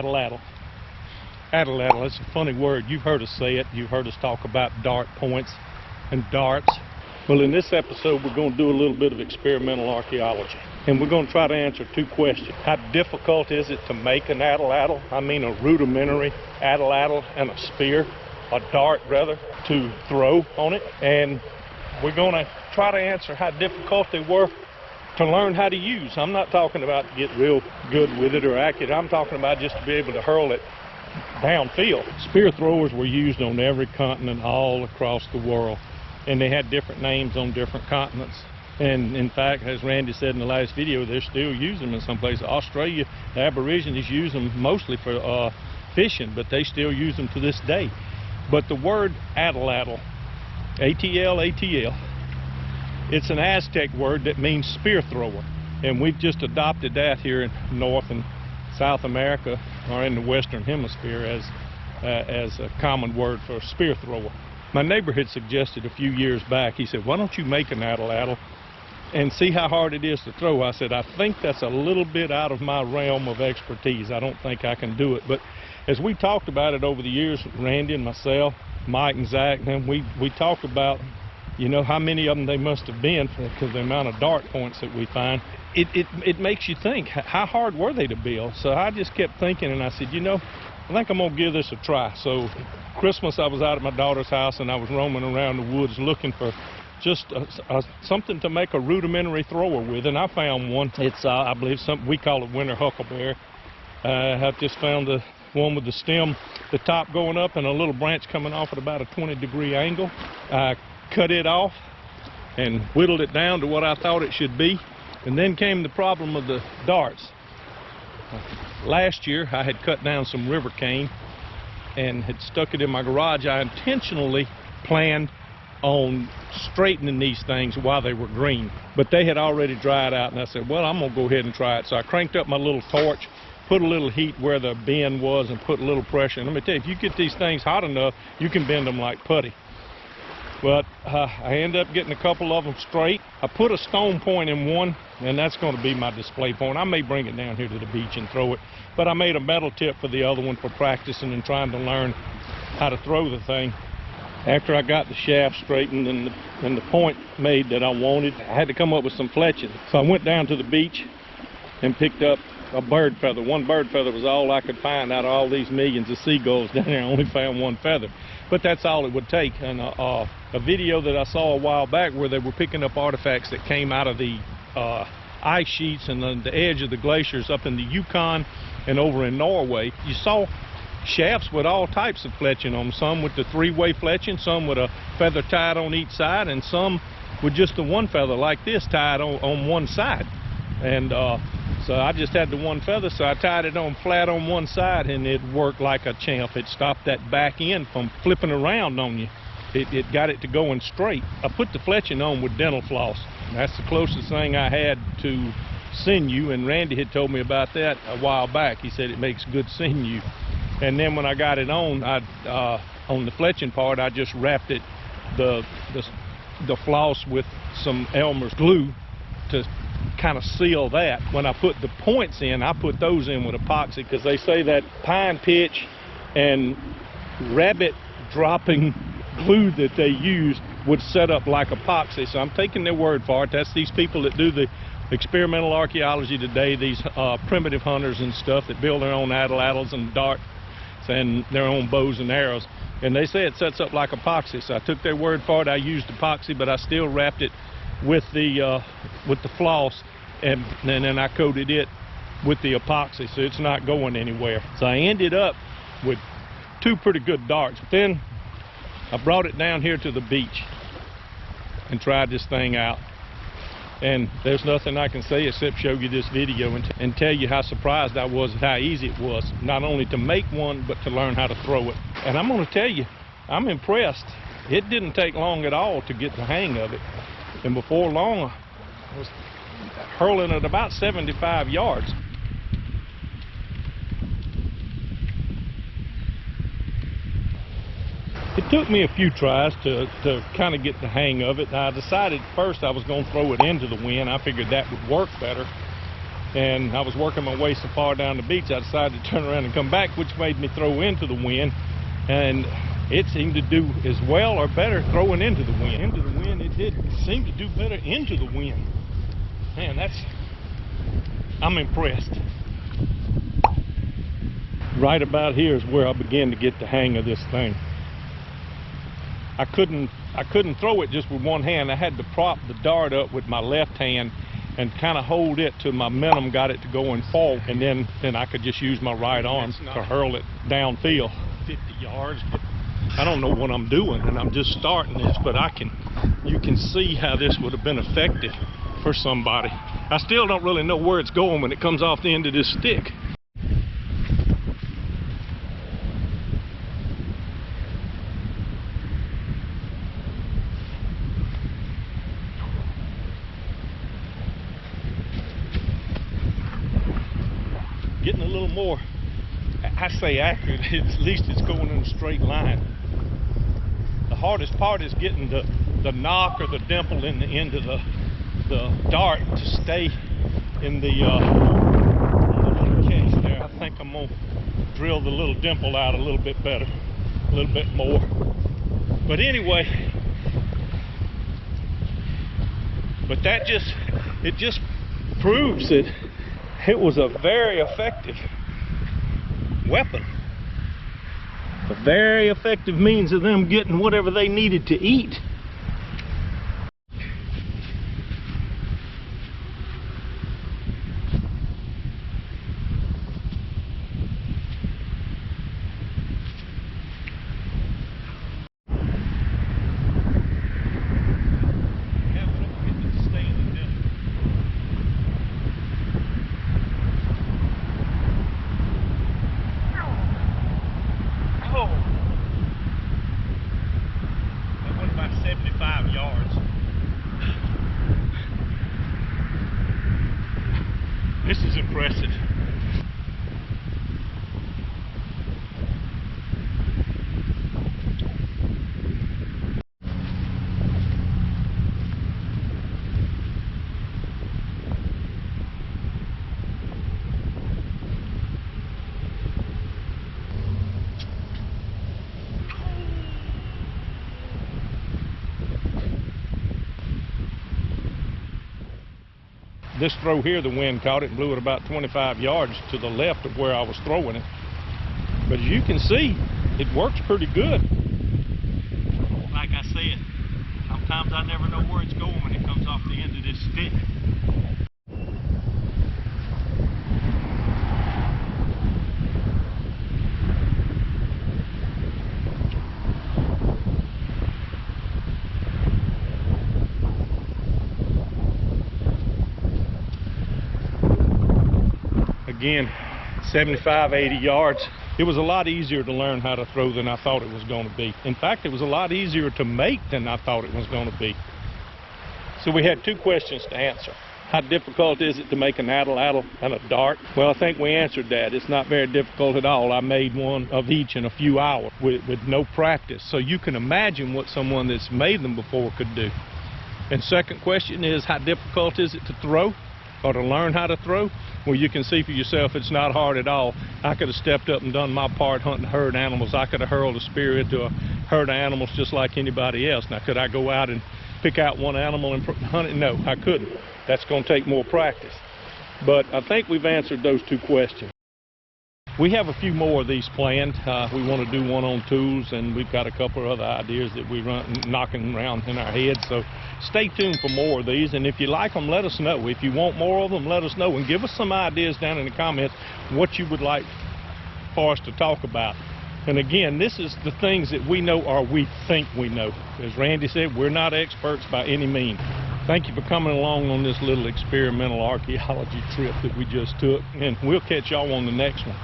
Atlatl. Atlatl, it's a funny word. You've heard us say it. You've heard us talk about dart points and darts. Well, in this episode, we're going to do a little bit of experimental archaeology. And we're going to try to answer two questions. How difficult is it to make an atlatl? I mean a rudimentary atlatl and a spear, a dart rather, to throw on it. And we're going to try to answer how difficult they were to learn how to use. I'm not talking about to get real good with it or accurate. I'm talking about just to be able to hurl it downfield. Spear throwers were used on every continent all across the world, and they had different names on different continents. And in fact, as Randy said in the last video, they're still using them in some places. Australia, the Aborigines use them mostly for fishing, but they still use them to this day. But the word atlatl, A-T-L, it's an Aztec word that means spear thrower, and we've just adopted that here in North and South America, or in the Western Hemisphere, as a common word for a spear thrower. My neighbor had suggested a few years back, he said, why don't you make an atlatl and see how hard it is to throw? I said, I think that's a little bit out of my realm of expertise. I don't think I can do it. But as we talked about it over the years, Randy and myself, Mike and Zach, then we talked about, you know, how many of them they must have been, because the amount of dart points that we find. It makes you think, how hard were they to build? So I just kept thinking, and I said, you know, I think I'm going to give this a try. So Christmas, I was out at my daughter's house, and I was roaming around the woods looking for just something to make a rudimentary thrower with, and I found one. It's, I believe, something we call it winter huckleberry. I just found the one with the stem, the top going up, and a little branch coming off at about a 20-degree angle. I cut it off and whittled it down to what I thought it should be. And then came the problem of the darts. Last year I had cut down some river cane and had stuck it in my garage. I intentionally planned on straightening these things while they were green, but they had already dried out, and I said, well, I'm gonna go ahead and try it. So I cranked up my little torch, put a little heat where the bend was, and put a little pressure. And let me tell you, if you get these things hot enough, you can bend them like putty. But I ended up getting a couple of them straight. I put a stone point in one, and that's going to be my display point. I may bring it down here to the beach and throw it, but I made a metal tip for the other one for practicing and trying to learn how to throw the thing. After I got the shaft straightened and the point made that I wanted, I had to come up with some fletching. So I went down to the beach and picked up a bird feather. One bird feather was all I could find out of all these millions of seagulls down there. I only found one feather, but that's all it would take. And a video that I saw a while back where they were picking up artifacts that came out of the ice sheets and the edge of the glaciers up in the Yukon and over in Norway. You saw shafts with all types of fletching on them, some with the three-way fletching, some with a feather tied on each side, and some with just the one feather like this tied on one side. And so I just had the one feather, so I tied it on flat on one side, and it worked like a champ. It stopped that back end from flipping around on you. It got it to going straight. I put the fletching on with dental floss. That's the closest thing I had to sinew, and Randy had told me about that a while back. He said it makes good sinew. And then when I got it on, on the fletching part, I just wrapped it, the floss with some Elmer's glue to kind of seal that. When I put the points in, I put those in with epoxy, because they say that pine pitch and rabbit dropping glue that they use would set up like epoxy. So I'm taking their word for it. That's these people that do the experimental archaeology today, these primitive hunters and stuff that build their own atlatls and darts and their own bows and arrows, and they say it sets up like epoxy. So I took their word for it. I used epoxy, but I still wrapped it with the floss, and then I coated it with the epoxy, so it's not going anywhere. So I ended up with two pretty good darts. Then I brought it down here to the beach and tried this thing out, and there's nothing I can say except show you this video and tell you how surprised I was at how easy it was, not only to make one, but to learn how to throw it. And I'm going to tell you, I'm impressed. It didn't take long at all to get the hang of it, and before long I was hurling at about 75 yards. It took me a few tries to kind of get the hang of it. I decided first I was going to throw it into the wind. I figured that would work better. and I was working my way so far down the beach, I decided to turn around and come back, which made me throw into the wind, and it seemed to do as well or better throwing into the wind. Into the wind, it did seem to do better into the wind. Man, I'm impressed. Right about here is where I began to get the hang of this thing. I couldn't throw it just with one hand. I had to prop the dart up with my left hand and kind of hold it till my momentum got it to going forward, and then I could just use my right arm to hurl it downfield 50 yards. But I don't know what I'm doing, and I'm just starting this, but you can see how this would have been effective for somebody. I still don't really know where it's going when it comes off the end of this stick. Getting a little more, I say accurate, at least it's going in a straight line. The hardest part is getting the knock or the dimple in the end of the dart to stay in the catch there. I think I'm gonna drill the little dimple out a little bit better, a little bit more. But anyway, it just proves that it was a very effective weapon, a very effective means of them getting whatever they needed to eat. That went about 75 yards. This is impressive. This throw here, the wind caught it and blew it about 25 yards to the left of where I was throwing it. But as you can see, it works pretty good. Like I said, sometimes I never know where it's going when it comes off the end of this stick. Again, 75, 80 yards. It was a lot easier to learn how to throw than I thought it was going to be. In fact, it was a lot easier to make than I thought it was going to be. So we had two questions to answer. How difficult is it to make an atlatl and a dart? Well, I think we answered that. It's not very difficult at all. I made one of each in a few hours with no practice. So you can imagine what someone that's made them before could do. And second question is, how difficult is it to throw or to learn how to throw? Well, you can see for yourself it's not hard at all. I could have stepped up and done my part hunting herd animals. I could have hurled a spear into a herd of animals just like anybody else. Now, could I go out and pick out one animal and hunt it? No, I couldn't. That's going to take more practice. But I think we've answered those two questions. We have a few more of these planned. We want to do one on tools, and we've got a couple of other ideas that we run knocking around in our heads. So stay tuned for more of these, and if you like them, let us know. If you want more of them, let us know, and give us some ideas down in the comments what you would like for us to talk about. And again, this is the things that we know or we think we know. As Randy said, we're not experts by any means. Thank you for coming along on this little experimental archaeology trip that we just took, and we'll catch y'all on the next one.